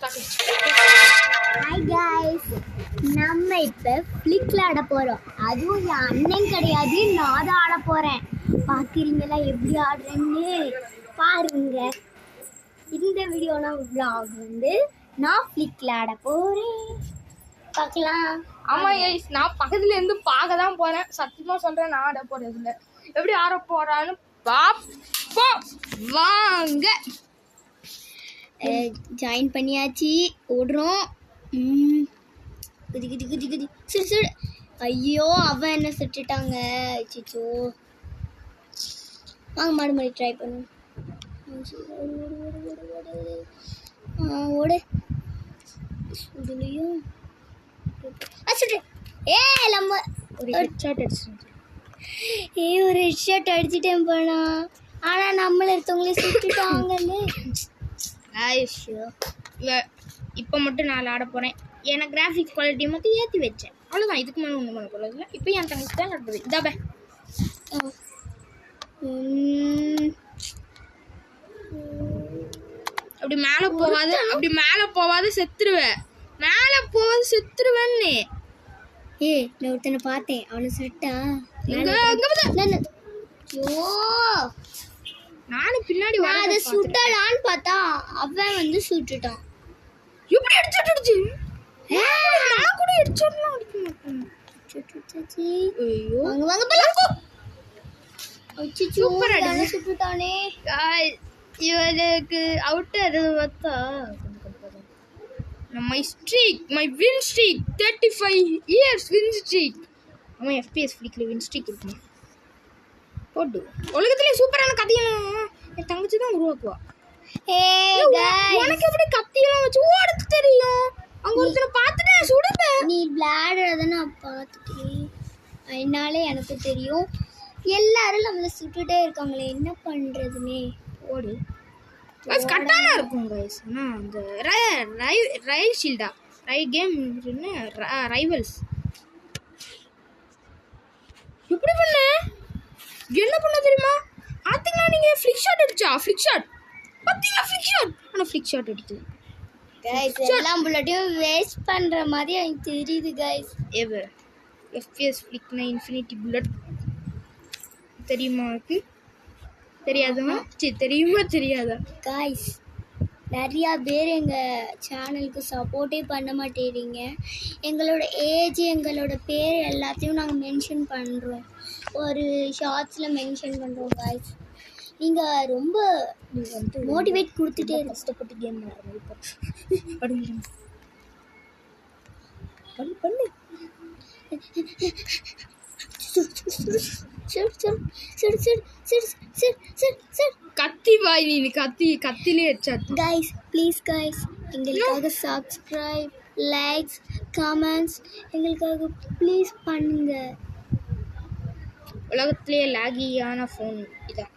Hi guys, நம்ம இப்போ ஃப்ளிக்ல ஆட போகிறோம். அதுவும் என் அண்ணன் கிடையாது, நான் தான் ஆட போகிறேன். பார்க்குறீங்களா எப்படி ஆடுறேன்னு பாருங்க. இந்த வீடியோனா vlog வந்து நான் ஃப்ளிக்ல ஆட போகிறேன். பார்க்கலாம். ஆமாம் கைஸ், நான் பக்கத்துலேருந்து பார்க்க தான் போகிறேன். சத்தியமாக சொல்கிறேன், நான் ஆட போகிறது இல்லை. எப்படி ஆட போகிறான்னு பார்ப்போம் வாங்க. ஜாயின் பண்ணியாச்சு, ஓடுறோம். குதி குதி குதி குதி சிறு சிறு. ஐயோ, அவன் என்ன சுட்டுட்டாங்க. அச்சோ, வாங்க மாடு மாடி ட்ரை பண்ணுவோம். ஓடு சுடுலையும் சுட்டு. நம்ம ஒரு ஹெட்ஷாட் அடிச்சுட்டேன் போனா. ஆனால் நம்மள இருக்கவங்களே சுட்டுட்டாங்கல்ல. இப்போ மட்டும் நான் ஆட போகிறேன். எனக்கு கிராஃபிக்ஸ் குவாலிட்டி மட்டும் ஏற்றி வச்சேன், அவ்வளோதான். இதுக்கு மேலே ஒன்றும் பண்ண போகிறது இல்லை. இப்போ என் தங்கச்சி தான் நடக்குது. இதாபே அப்படி மேலே போகாது, அப்படி மேலே போகாது, செத்துருவேன். மேலே போகாது, செத்துருவேன்னு. நான் ஒருத்தனை பார்த்தேன், அவனை சுட்டா. நானும் பின்னாடி அதை சுட்டலான்னு பார்த்தா அவன் வந்து சுட்டுட்டான். எப்படி அடிச்சுட்டு நான் கூட அடிச்சிடலாம். ஐயோ, வாங்க வாங்க போலாம். சூப்பர் அடி சுட்டுட்டானே. இவனுக்கு அவுட்டர் பார்த்தா my streak, my win streak 35 years win streak. அவன் FPS ஃப்ளிக்ல வின் ஸ்ட்ரீக் இருக்குமா போட்டு. உலகத்திலே சூப்பரான கத்தியெல்லாம் என் தங்கச்சி தான் உருவாக்குவா. உனக்கு எப்படி கத்தியெல்லாம் வச்சு ஓடுறது தெரியும்? அங்க ஒருத்தனை பார்த்துட்டு சுடுவேன். நீ விளையாடுறத நான் பார்த்துட்டேன், அதனால எனக்கு தெரியும். எல்லாரும் நம்மளை சுட்டுட்டே இருக்காங்களே, என்ன பண்றதுமே. ஓடு கைஸ், கட்டானா இருக்கும் கைஸ். ஆனால் அந்த ரைவ் ஷீல்டா கேம் ரைவல்ஸ் எப்படி பண்ண, என்ன பண்ண தெரியுமா? பார்த்தீங்களா நீங்கள்? ஃப்ளிக் ஷாட் அடிச்சா, ஃப்ளிக் ஷாட் பார்த்தீங்களா? ஃப்ளிக் ஷாட், ஆனால் ஃப்ளிக் ஷாட் அடிச்சு கைஸ் எல்லாம் புல்லட்டையும் வேஸ்ட் பண்ணுற மாதிரி எனக்கு தெரியுது கைஸ். FPS ஃப்ளிக்னா இன்ஃபினிட்டி புல்லட் தெரியுமா? இருக்கு தெரியாதா? சரி, தெரியுமா தெரியாதா? கைஸ் நிறையா பேர் எங்கள் சேனலுக்கு சப்போர்ட்டே பண்ண மாட்டேறீங்க. எங்களோட ஏஜ், எங்களோட பேர் எல்லாத்தையும் நாங்கள் மென்ஷன் பண்ணுறோம், ஒரு ஷார்ட்ஸில் மென்ஷன் பண்ணுறோம். கைஸ் நீங்கள் ரொம்ப மோட்டிவேட் கொடுத்துட்டே கஷ்டப்பட்டு கேம் பண்ணு. கத்தி வாய், நீ கத்திலே அடிச்சாச்சு. கைஸ் ப்ளீஸ் கைஸ், எங்களுக்காக சப்ஸ்கிரைப், லைக்ஸ், கமெண்ட்ஸ் எங்களுக்காக ப்ளீஸ் பண்ணுங்க. உலகத்திலே லாகியான ஃபோன் இதான்.